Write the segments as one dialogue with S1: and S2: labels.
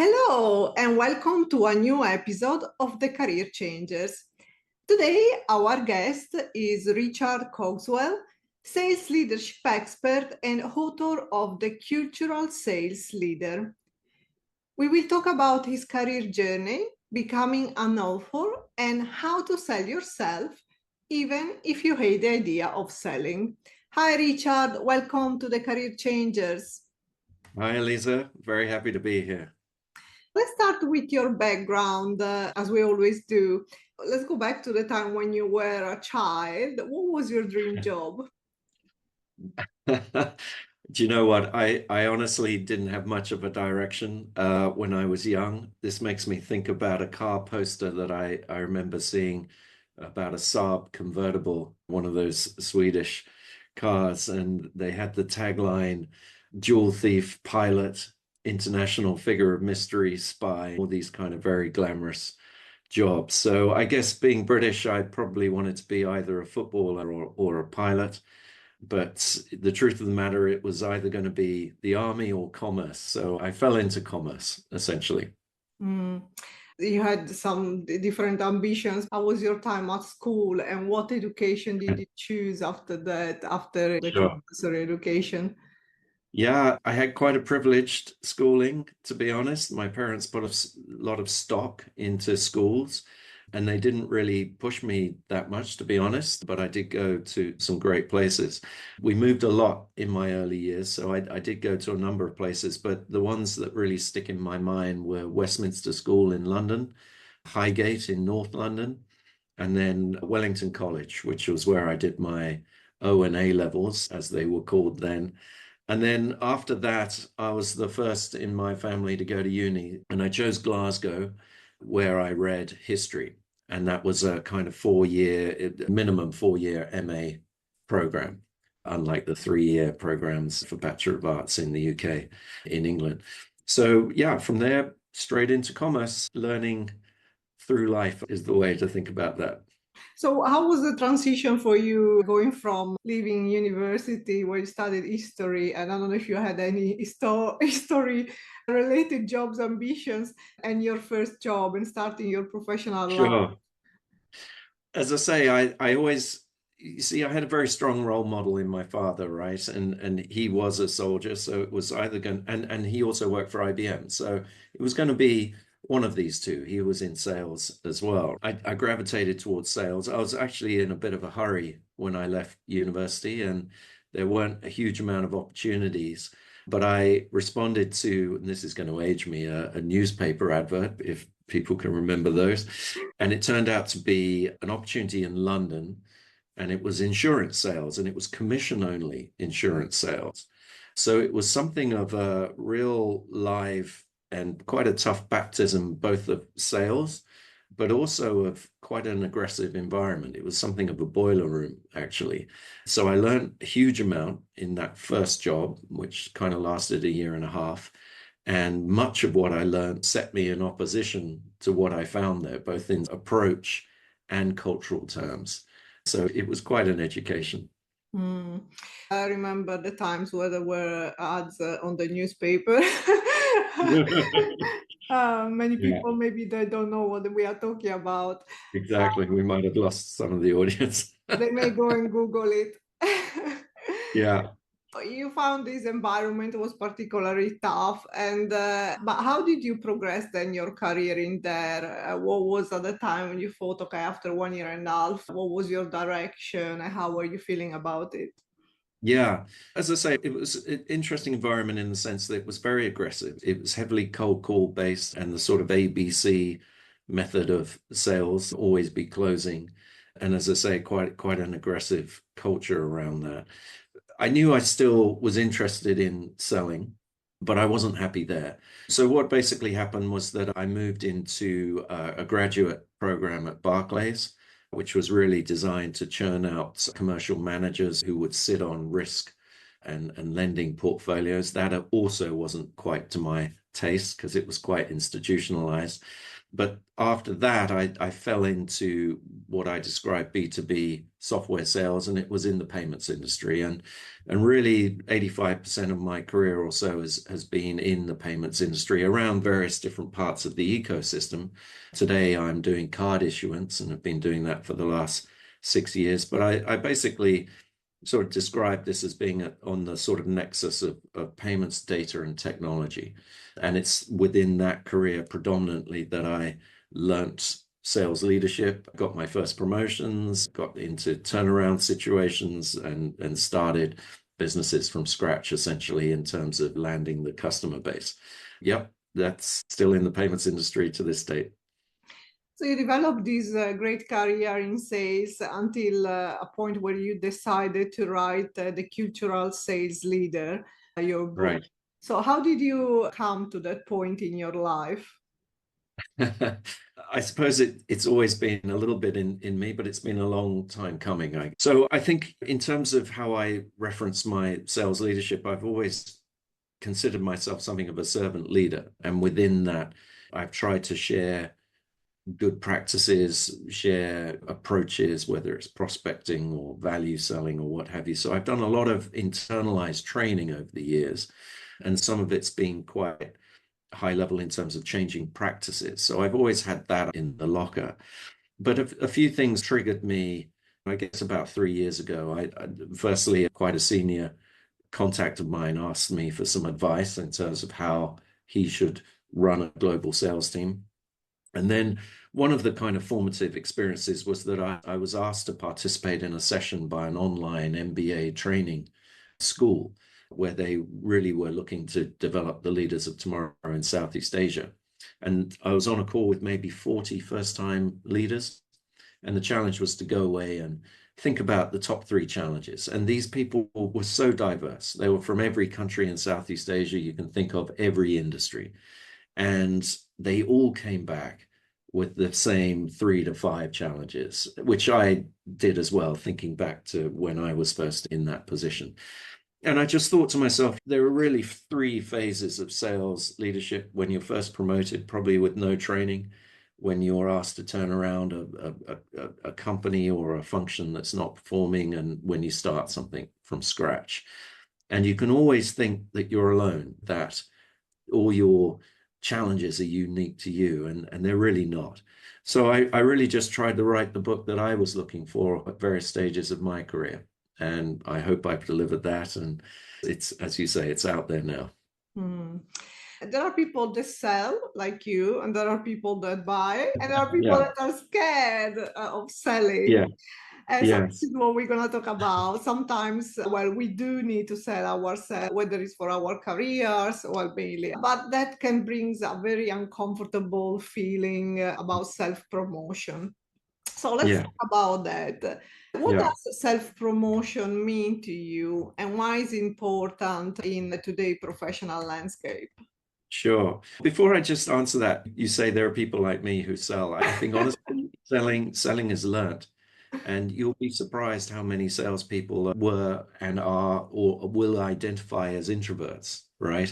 S1: Hello, and welcome to a new episode of The Career Changers. Today, our guest is Richard Cogswell, sales leadership expert and author of The Cultural Sales Leader. We will talk about his career journey, becoming an author, and how to sell yourself, even if you hate the idea of selling. Hi, Richard. Welcome to The Career Changers.
S2: Hi, Elisa. Very happy to be here.
S1: Let's start with your background, as we always do. Let's go back to the time when you were a child. What was your dream job?
S2: Do you know what? I honestly didn't have much of a direction when I was young. This makes me think about a car poster that I remember seeing about a Saab convertible, one of those Swedish cars, and they had the tagline, Jewel Thief, Pilot, International Figure of Mystery, Spy, all these kind of very glamorous jobs. So I guess being British, I probably wanted to be either a footballer or a pilot. But the truth of the matter, it was either going to be the army or commerce. So I fell into commerce, essentially.
S1: Mm. You had some different ambitions. How was your time at school, and what education did you choose after that, after the
S2: Sure.
S1: compulsory education?
S2: Yeah, I had quite a privileged schooling, to be honest. My parents put a lot of stock into schools, and they didn't really push me that much, to be honest, but I did go to some great places. We moved a lot in my early years, so I did go to a number of places, but the ones that really stick in my mind were Westminster School in London, Highgate in North London, and then Wellington College, which was where I did my O and A levels, as they were called then. And then after that, I was the first in my family to go to uni, and I chose Glasgow, where I read history. And that was a kind of minimum 4 year MA program, unlike the 3 year programs for Bachelor of Arts in the UK, in England. So, yeah, from there, straight into commerce, learning through life is the way to think about that.
S1: So, how was the transition for you going from leaving university where you studied history? And I don't know if you had any history related jobs, ambitions, and your first job and starting your professional life.
S2: Sure. As I say, I always, you see, I had a very strong role model in my father, right? And he was a soldier, so it was either going, and he also worked for IBM, so it was going to be one of these two. He was in sales as well. I gravitated towards sales. I was actually in a bit of a hurry when I left university, and there weren't a huge amount of opportunities. But I responded to, and this is going to age me, a newspaper advert, if people can remember those. And it turned out to be an opportunity in London, and it was insurance sales, and it was commission only insurance sales. So it was something of a real live and quite a tough baptism, both of sales, but also of quite an aggressive environment. It was something of a boiler room, actually. So I learned a huge amount in that first job, which kind of lasted a year and a half. And much of what I learned set me in opposition to what I found there, both in approach and cultural terms. So it was quite an education.
S1: Mm. I remember the times where there were ads on the newspaper. Many
S2: Yeah,
S1: people maybe they don't know what we are talking about.
S2: exactly. We might have lost some of the audience.
S1: They may go and Google it.
S2: Yeah.
S1: You found this environment was particularly tough, and but how did you progress then your career in there? What was at the time when you thought, okay, after 1 year and a half, what was your direction, and how were you feeling about it?
S2: Yeah, as I say, it was an interesting environment in the sense that it was very aggressive. It was heavily cold call based, and the sort of ABC method of sales, always be closing. And as I say, quite an aggressive culture around that. I knew I still was interested in selling, but I wasn't happy there. So what basically happened was that I moved into a graduate program at Barclays, which was really designed to churn out commercial managers who would sit on risk and lending portfolios. That also wasn't quite to my taste because it was quite institutionalized. But after that, I fell into what I describe B2B software sales, and it was in the payments industry. And really 85% of my career or so has been in the payments industry around various different parts of the ecosystem. Today, I'm doing card issuance and have been doing that for the last 6 years. But I basically sort of describe this as being on the sort of nexus of payments, data, and technology. And it's within that career predominantly that I learnt sales leadership, got my first promotions, got into turnaround situations, and started businesses from scratch, essentially, in terms of landing the customer base. Yep, that's still in the payments industry to this date.
S1: So you developed this great career in sales until a point where you decided to write The Cultural Sales Leader, your book.
S2: Right.
S1: So how did you come to that point in your life?
S2: I suppose it's always been a little bit in me, but it's been a long time coming. So I think in terms of how I reference my sales leadership, I've always considered myself something of a servant leader. And within that, I've tried to share good practices, share approaches, whether it's prospecting or value selling or what have you. So I've done a lot of internalized training over the years, and some of it's been quite high level in terms of changing practices. So I've always had that in the locker. But a few things triggered me, I guess, about 3 years ago. Firstly, quite a senior contact of mine asked me for some advice in terms of how he should run a global sales team. And then one of the kind of formative experiences was that I was asked to participate in a session by an online MBA training school where they really were looking to develop the leaders of tomorrow in Southeast Asia. And I was on a call with maybe 40 first-time leaders. And the challenge was to go away and think about the top 3 challenges. And these people were so diverse. They were from every country in Southeast Asia. You can think of every industry. And they all came back with the same 3 to 5 challenges, which I did as well, thinking back to when I was first in that position. And I just thought to myself, there are really 3 phases of sales leadership: when you're first promoted, probably with no training; when you're asked to turn around a company or a function that's not performing; and when you start something from scratch. And you can always think that you're alone, that all your challenges are unique to you, and they're really not. So I really just tried to write the book that I was looking for at various stages of my career. And I hope I've delivered that. And it's, as you say, it's out there now.
S1: There are people that sell like you, and there are people that buy, and there are people
S2: Yeah.
S1: that are scared of selling.
S2: Yeah.
S1: So
S2: Yes.
S1: this is what we're going to talk about. Sometimes, well, we do need to sell ourselves, whether it's for our careers, well, mainly. But that can bring a very uncomfortable feeling about self-promotion. So let's
S2: Yeah.
S1: talk about that. What
S2: Yeah.
S1: does self-promotion mean to you, and why is it important in today's professional landscape?
S2: Sure. Before I just answer that, you say there are people like me who sell. I think honestly, selling is learnt. And you'll be surprised how many salespeople were and are or will identify as introverts, right?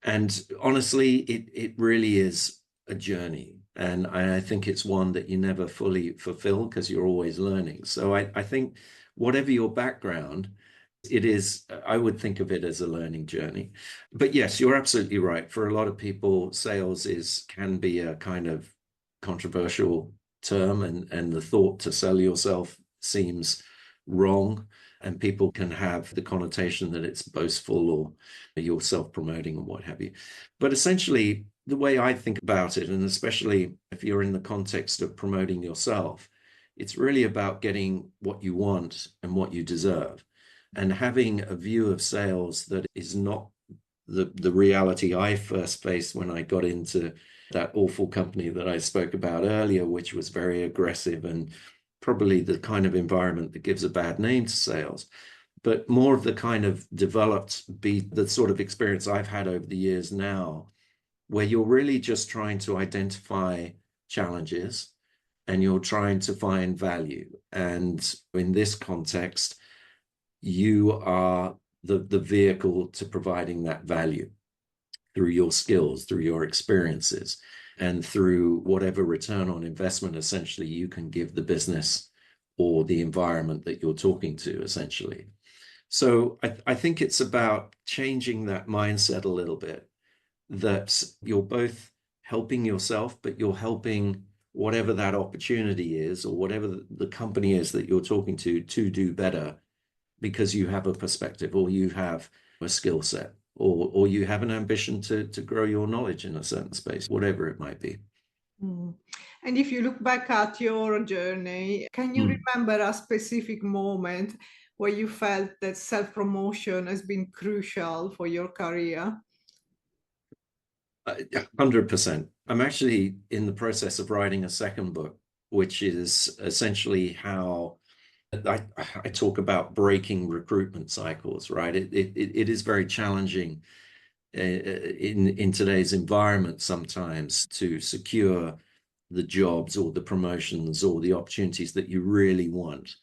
S2: And honestly, it really is a journey. And I think it's one that you never fully fulfill because you're always learning. So I think whatever your background, it is, I would think of it as a learning journey. But yes, you're absolutely right. For a lot of people, sales can be a kind of controversial term, and the thought to sell yourself seems wrong, and people can have the connotation that it's boastful or you're self-promoting and what have you. But essentially, the way I think about it, and especially if you're in the context of promoting yourself, it's really about getting what you want and what you deserve, and having a view of sales that is not the reality I first faced when I got into that awful company that I spoke about earlier, which was very aggressive and probably the kind of environment that gives a bad name to sales, but more of the kind of the sort of experience I've had over the years now, where you're really just trying to identify challenges and you're trying to find value. And in this context, you are the vehicle to providing that value. through your skills, through your experiences, and through whatever return on investment essentially you can give the business or the environment that you're talking to, essentially. So I think it's about changing that mindset a little bit, that you're both helping yourself, but you're helping whatever that opportunity is or whatever the company is that you're talking to do better because you have a perspective or you have a skill set or you have an ambition to grow your knowledge in a certain space, whatever it might be.
S1: Mm. And if you look back at your journey, can you
S2: Mm.
S1: remember a specific moment where you felt that self-promotion has been crucial for your career?
S2: 100%. I'm actually in the process of writing a second book, which is essentially how I talk about breaking recruitment cycles, right? It is very challenging in today's environment sometimes to secure the jobs or the promotions or the opportunities that you really want.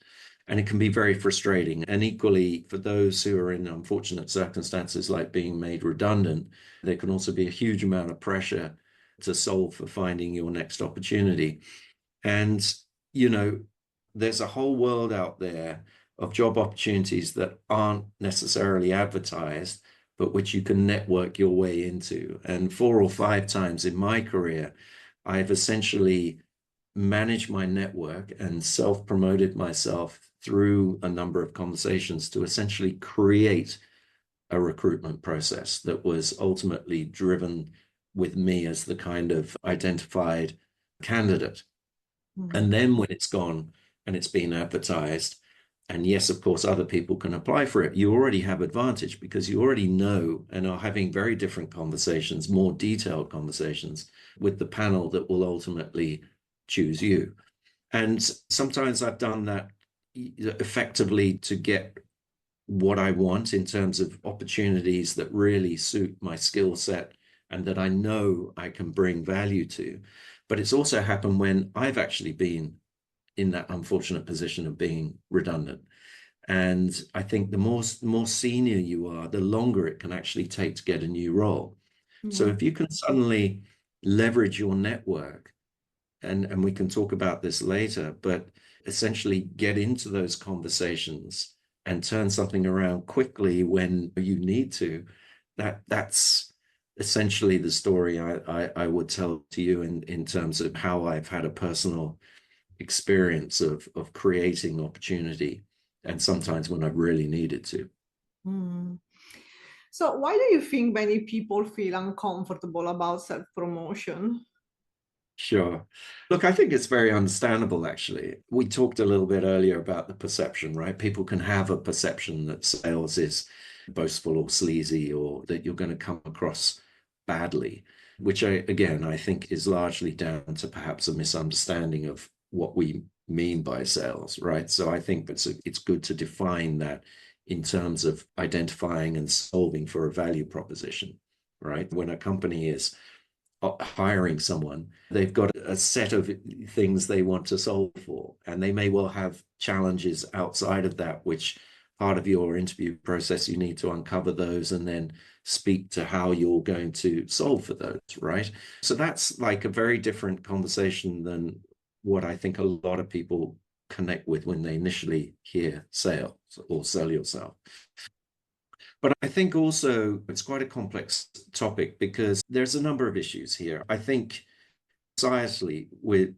S2: And it can be very frustrating. And equally, for those who are in unfortunate circumstances like being made redundant, there can also be a huge amount of pressure to solve for finding your next opportunity. And, you know, there's a whole world out there of job opportunities that aren't necessarily advertised, but which you can network your way into. And 4 or 5 times in my career, I've essentially managed my network and self-promoted myself through a number of conversations to essentially create a recruitment process that was ultimately driven with me as the kind of identified candidate. And then when it's gone and it's been advertised, and yes, of course, other people can apply for it, you already have advantage because you already know and are having very different conversations, more detailed conversations with the panel that will ultimately choose you. And sometimes I've done that effectively to get what I want in terms of opportunities that really suit my skill set and that I know I can bring value to. But it's also happened when I've actually been in that unfortunate position of being redundant. And I think the more senior you are, the longer it can actually take to get a new role. So
S1: Mm.
S2: if you can suddenly leverage your network, and we can talk about this later, but essentially get into those conversations and turn something around quickly when you need to, that's essentially the story I would tell to you in terms of how I've had a personal experience of creating opportunity, and sometimes when I've really needed to.
S1: Mm. So, why do you think many people feel uncomfortable about self-promotion?
S2: Sure. Look, I think it's very understandable, actually. We talked a little bit earlier about the perception, right? People can have a perception that sales is boastful or sleazy or that you're going to come across badly, which again, I think is largely down to perhaps a misunderstanding of what we mean by sales, right? So I think it's good to define that in terms of identifying and solving for a value proposition, right? When a company is hiring someone, they've got a set of things they want to solve for, and they may well have challenges outside of that, which part of your interview process, you need to uncover those and then speak to how you're going to solve for those, right? So that's like a very different conversation than what I think a lot of people connect with when they initially hear sales or sell yourself. But I think also it's quite a complex topic because there's a number of issues here. I think societally,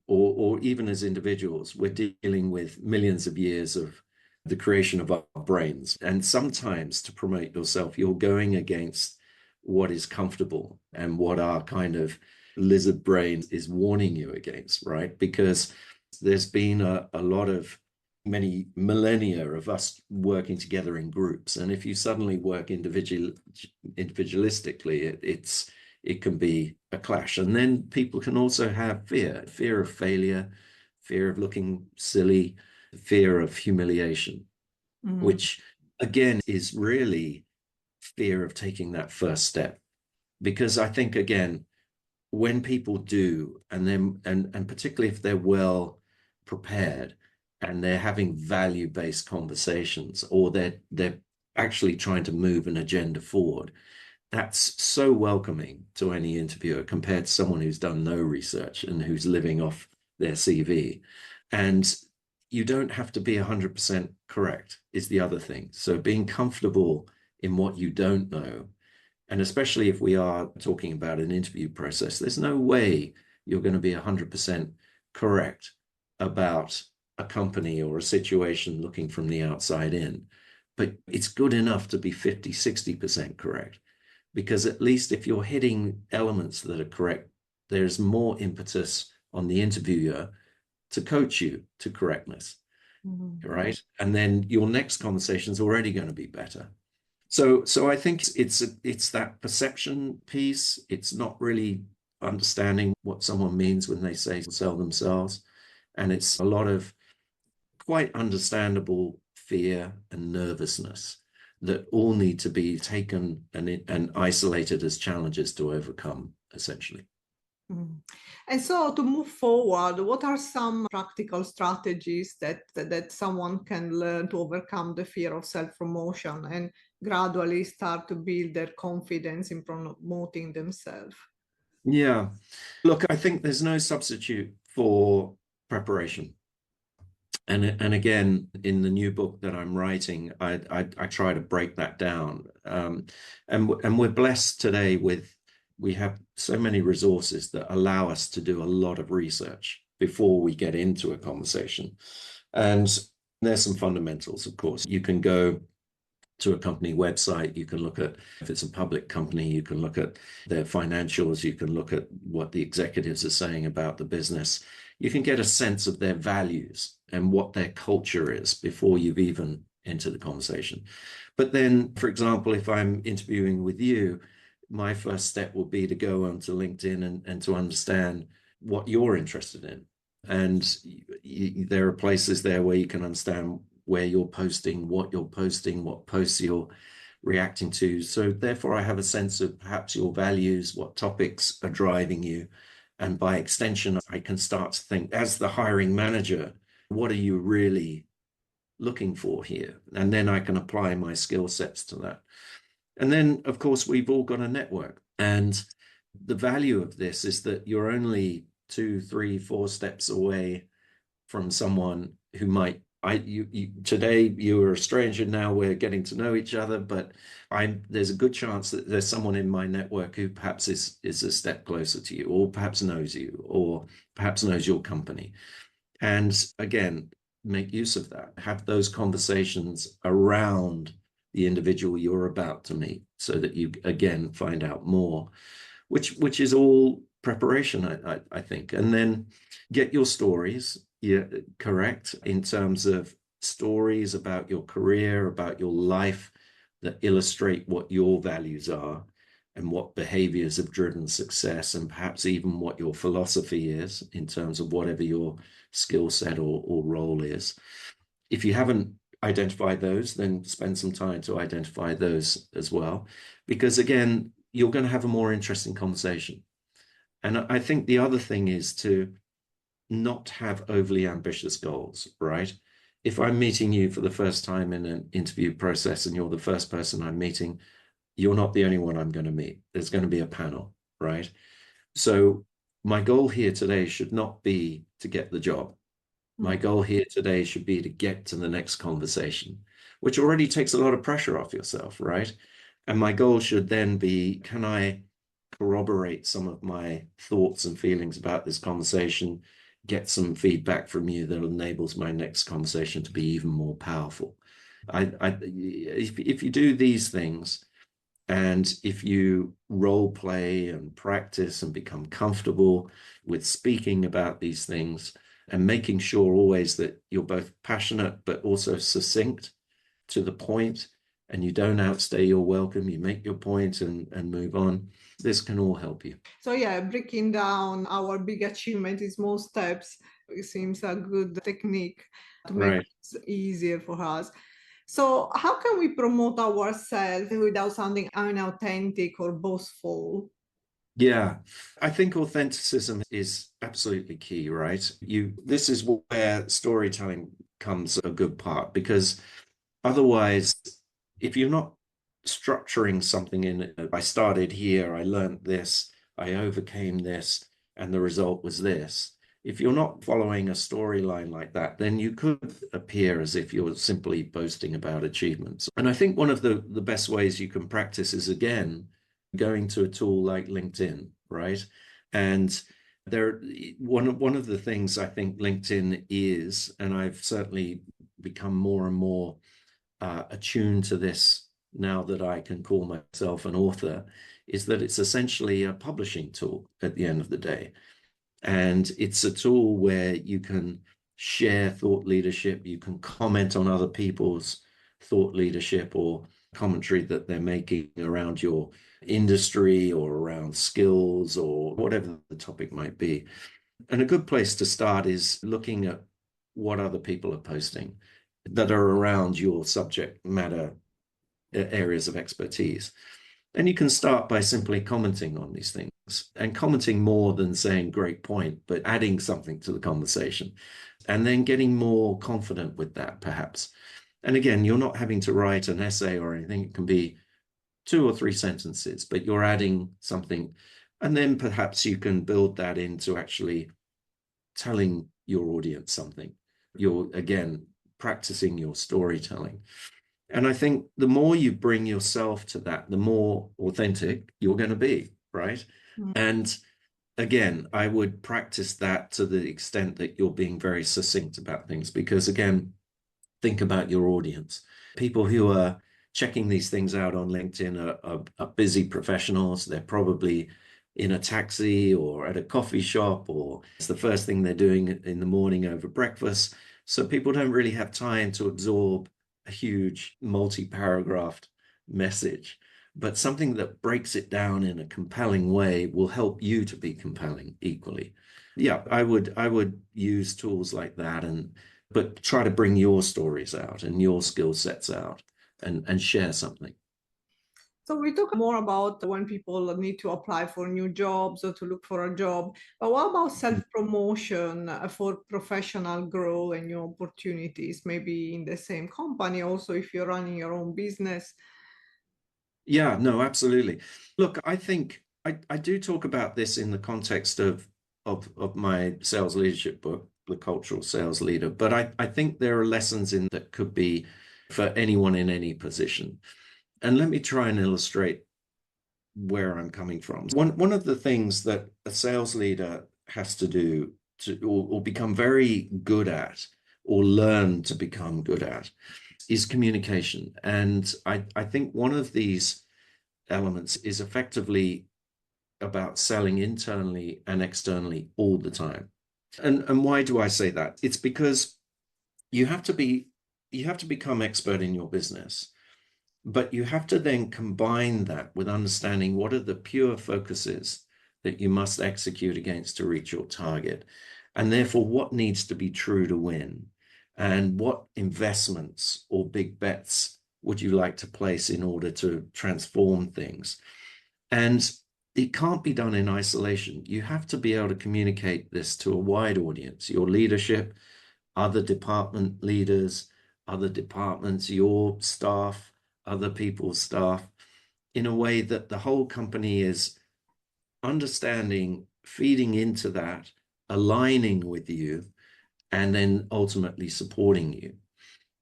S2: or even as individuals, we're dealing with millions of years of the creation of our brains. And sometimes to promote yourself, you're going against what is comfortable and what our kind of lizard brain is warning you against, right? Because there's been a lot of many millennia of us working together in groups. And if you suddenly work individualistically, it can be a clash. And then people can also have fear of failure, fear of looking silly, fear of humiliation,
S1: Mm.
S2: which again is really fear of taking that first step. Because I think, again, when people do, and then and particularly if they're well prepared and they're having value-based conversations, or they're actually trying to move an agenda forward, that's so welcoming to any interviewer compared to someone who's done no research and who's living off their CV. And you don't have to be 100% correct is the other thing. So being comfortable in what you don't know, and especially if we are talking about an interview process, there's no way you're going to be 100% correct about a company or a situation looking from the outside in. But it's good enough to be 50, 60% correct, because at least if you're hitting elements that are correct, there's more impetus on the interviewer to coach you to correctness, right? And then your next conversation is already going to be better. So I think it's that perception piece. It's not really understanding what someone means when they say sell themselves. And it's a lot of quite understandable fear and nervousness that all need to be taken and isolated as challenges to overcome, essentially.
S1: And so to move forward, what are some practical strategies that someone can learn to overcome the fear of self-promotion and gradually start to build their confidence in promoting themselves?
S2: Yeah. Look, I think there's no substitute for preparation. And again, in the new book that I'm writing, I try to break that down. And we're blessed today we have so many resources that allow us to do a lot of research before we get into a conversation. And there's some fundamentals, of course. You can go to a company website, you can look at, if it's a public company, you can look at their financials, you can look at what the executives are saying about the business. You can get a sense of their values and what their culture is before you've even entered the conversation. But then, for example, if I'm interviewing with you, my first step will be to go onto LinkedIn and to understand what you're interested in. And there are places there where you can understand where you're posting, what posts you're reacting to. So therefore, I have a sense of perhaps your values, what topics are driving you. And by extension, I can start to think, as the hiring manager, what are you really looking for here? And then I can apply my skill sets to that. And then, of course, we've all got a network. And the value of this is that you're only 2, 3, 4 steps away from someone who might, today you are a stranger, now we're getting to know each other, but there's a good chance that there's someone in my network who perhaps is a step closer to you, or perhaps knows you, or perhaps knows your company. And again, make use of that. Have those conversations around the individual you're about to meet so that you, again, find out more, which is all preparation, I think. And then get your stories correct in terms of stories about your career, about your life that illustrate what your values are and what behaviors have driven success, and perhaps even what your philosophy is in terms of whatever your skill set or role is. If you haven't identified those, then spend some time to identify those as well, because again, you're going to have a more interesting conversation. And I think the other thing is to not have overly ambitious goals, right? If I'm meeting you for the first time in an interview process and you're the first person I'm meeting, you're not the only one I'm going to meet. There's going to be a panel, right? So my goal here today should not be to get the job. My goal here today should be to get to the next conversation, which already takes a lot of pressure off yourself, right? And my goal should then be, can I corroborate some of my thoughts and feelings about this conversation, get some feedback from you that enables my next conversation to be even more powerful. If you do these things, and if you role play and practice and become comfortable with speaking about these things and making sure always that you're both passionate but also succinct to the point, and you don't outstay your welcome, you make your point and move on, this can all help you.
S1: So yeah, breaking down our big achievement in small steps, it seems a good technique to make it easier for us. So how can we promote ourselves without sounding inauthentic or boastful?
S2: Yeah, I think authenticism is absolutely key, right? This is where storytelling comes a good part, because otherwise, if you're not structuring something in. I started here, I learned this, I overcame this, and the result was this. If you're not following a storyline like that, then you could appear as if you're simply boasting about achievements. And I think one of the best ways you can practice is, again, going to a tool like LinkedIn, right? And there, one of the things I think LinkedIn is, and I've certainly become more and more attuned to this now that I can call myself an author, is that it's essentially a publishing tool at the end of the day. And it's a tool where you can share thought leadership, you can comment on other people's thought leadership or commentary that they're making around your industry or around skills or whatever the topic might be. And a good place to start is looking at what other people are posting that are around your subject matter areas of expertise. And you can start by simply commenting on these things and commenting more than saying great point, but adding something to the conversation and then getting more confident with that, perhaps. And again, you're not having to write an essay or anything. It can be 2 or 3 sentences, but you're adding something. And then perhaps you can build that into actually telling your audience something. You're, again, practicing your storytelling. And I think the more you bring yourself to that, the more authentic you're going to be, right? Mm-hmm. And again, I would practice that to the extent that you're being very succinct about things, because again, think about your audience. People who are checking these things out on LinkedIn are busy professionals. They're probably in a taxi or at a coffee shop, or it's the first thing they're doing in the morning over breakfast. So people don't really have time to absorb a huge multi-paragraphed message, but something that breaks it down in a compelling way will help you to be compelling equally. Yeah, I would use tools like that, but try to bring your stories out and your skill sets out and share something.
S1: So we talk more about when people need to apply for new jobs or to look for a job, but what about self-promotion for professional growth and new opportunities, maybe in the same company, also if you're running your own business?
S2: Yeah, no, absolutely. Look, I think I do talk about this in the context of my sales leadership book, The Cultural Sales Leader, but I think there are lessons in that could be for anyone in any position. And let me try and illustrate where I'm coming from. One of the things that a sales leader has to do or become very good at or learn to become good at is communication. And I think one of these elements is effectively about selling internally and externally all the time. And why do I say that? It's because you have to become expert in your business. But you have to then combine that with understanding what are the pure focuses that you must execute against to reach your target. And therefore, what needs to be true to win? And what investments or big bets would you like to place in order to transform things? And it can't be done in isolation. You have to be able to communicate this to a wide audience, your leadership, other department leaders, other departments, your staff, other people's staff, in a way that the whole company is understanding, feeding into that, aligning with you, and then ultimately supporting you.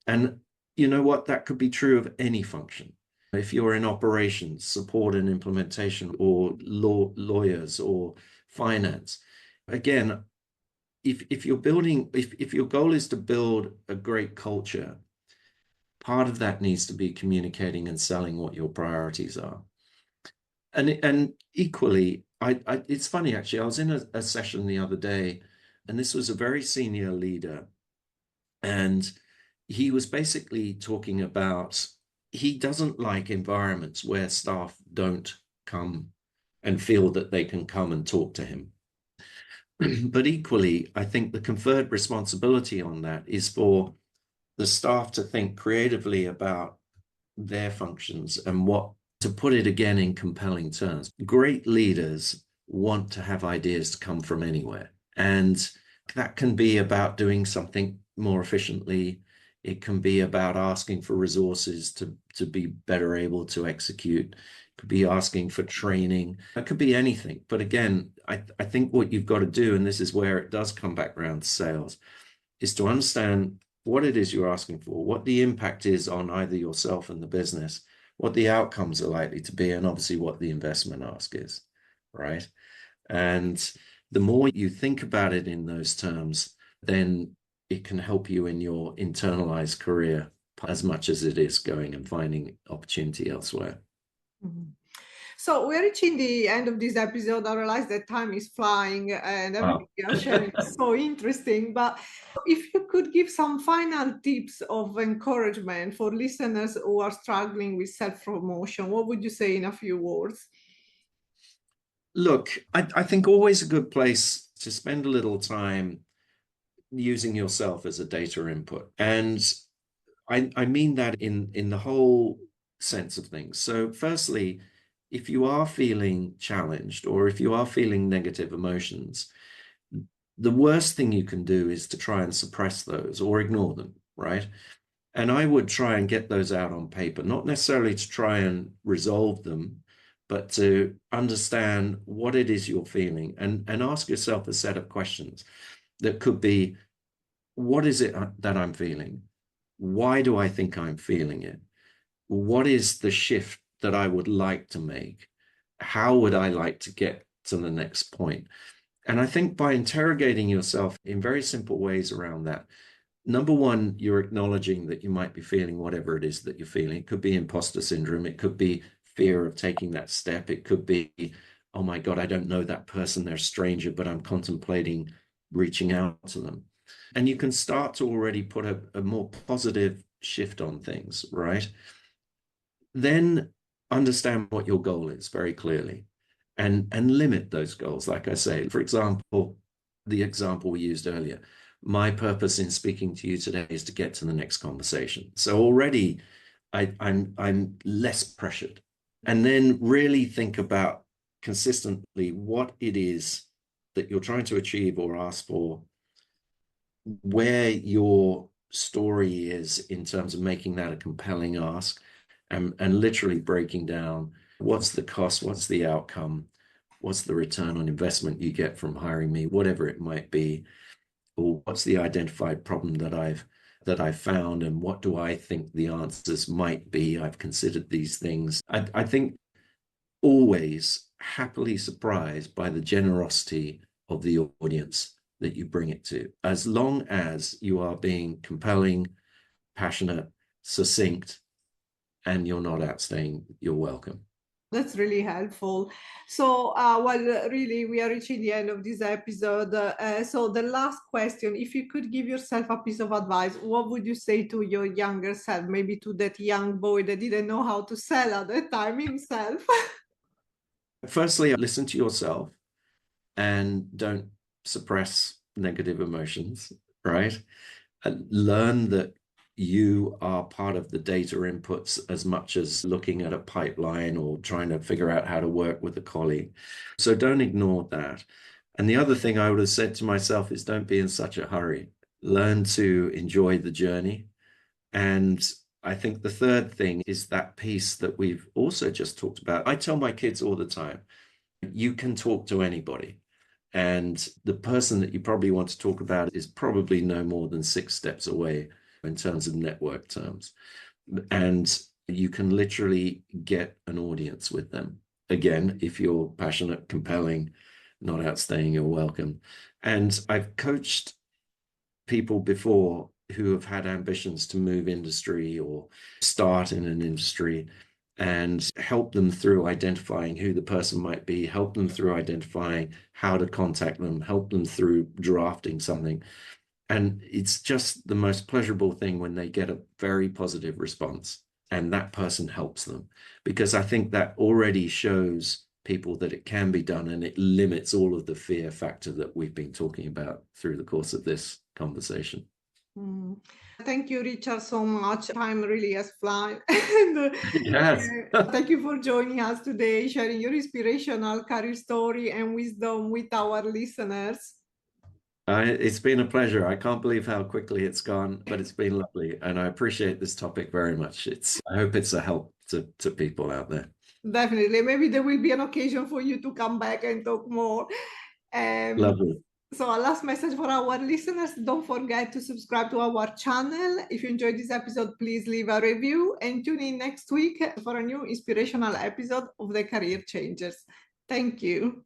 S2: And you know what? That could be true of any function. If you're in operations, support and implementation, or lawyers or finance, again, if you're building, if your goal is to build a great culture, part of that needs to be communicating and selling what your priorities are. And equally, it's funny, actually, I was in a session the other day, and this was a very senior leader, and he was basically talking about he doesn't like environments where staff don't come and feel that they can come and talk to him. But equally, I think the conferred responsibility on that is for the staff to think creatively about their functions and what to put it again in compelling terms. Great leaders want to have ideas to come from anywhere. And that can be about doing something more efficiently. It can be about asking for resources to be better able to execute. It could be asking for training. It could be anything. But again, I think what you've got to do, and this is where it does come back around to sales, is to understand what it is you're asking for, what the impact is on either yourself and the business, what the outcomes are likely to be, and obviously what the investment ask is, right? And the more you think about it in those terms, then it can help you in your internalized career as much as it is going and finding opportunity elsewhere.
S1: Mm-hmm. So we're reaching the end of this episode. I realize that time is flying and everything you're sharing is so interesting. But if you could give some final tips of encouragement for listeners who are struggling with self-promotion, what would you say in a few words?
S2: Look, I think always a good place to spend a little time using yourself as a data input. And I mean that in the whole sense of things. So firstly, if you are feeling challenged or if you are feeling negative emotions, the worst thing you can do is to try and suppress those or ignore them, right? And I would try and get those out on paper, not necessarily to try and resolve them, but to understand what it is you're feeling and ask yourself a set of questions that could be, what is it that I'm feeling? Why do I think I'm feeling it? What is the shift that I would like to make? How would I like to get to the next point? And I think by interrogating yourself in very simple ways around that, number one, you're acknowledging that you might be feeling whatever it is that you're feeling. It could be imposter syndrome. It could be fear of taking that step. It could be, oh my God, I don't know that person. They're a stranger, but I'm contemplating reaching out to them. And you can start to already put a more positive shift on things, right? Then understand what your goal is very clearly and limit those goals. Like I say, for example, the example we used earlier, my purpose in speaking to you today is to get to the next conversation. So already I'm less pressured. And then really think about consistently what it is that you're trying to achieve or ask for, where your story is in terms of making that a compelling ask, and literally breaking down what's the cost, what's the outcome, what's the return on investment you get from hiring me, whatever it might be, or what's the identified problem that I've found, and what do I think the answers might be. I've considered these things. I think always happily surprised by the generosity of the audience that you bring it to, as long as you are being compelling, passionate, succinct, and you're not outstaying your welcome.
S1: That's really helpful. So, really, we are reaching the end of this episode. So the last question, if you could give yourself a piece of advice, what would you say to your younger self, maybe to that young boy that didn't know how to sell at that time himself?
S2: Firstly, listen to yourself and don't suppress negative emotions, right? Learn that you are part of the data inputs as much as looking at a pipeline or trying to figure out how to work with a colleague. So don't ignore that. And the other thing I would have said to myself is don't be in such a hurry. Learn to enjoy the journey. And I think the third thing is that piece that we've also just talked about. I tell my kids all the time, you can talk to anybody. And the person that you probably want to talk about is probably no more than 6 steps away in terms of network terms. And you can literally get an audience with them. Again, if you're passionate, compelling, not outstaying your welcome. And I've coached people before who have had ambitions to move industry or start in an industry, and help them through identifying who the person might be, help them through identifying how to contact them, help them through drafting something. And it's just the most pleasurable thing when they get a very positive response and that person helps them, because I think that already shows people that it can be done, and it limits all of the fear factor that we've been talking about through the course of this conversation.
S1: Thank you, Richard, so much. Time really has flown. And,
S2: yes.
S1: Thank you for joining us today, sharing your inspirational career story and wisdom with our listeners.
S2: It's been a pleasure. I can't believe how quickly it's gone, but it's been lovely. And I appreciate this topic very much. I hope it's a help to people out there.
S1: Definitely. Maybe there will be an occasion for you to come back and talk more. Um,
S2: Lovely.
S1: so a last message for our listeners, don't forget to subscribe to our channel. If you enjoyed this episode, please leave a review and tune in next week for a new inspirational episode of the Career Changers. Thank you.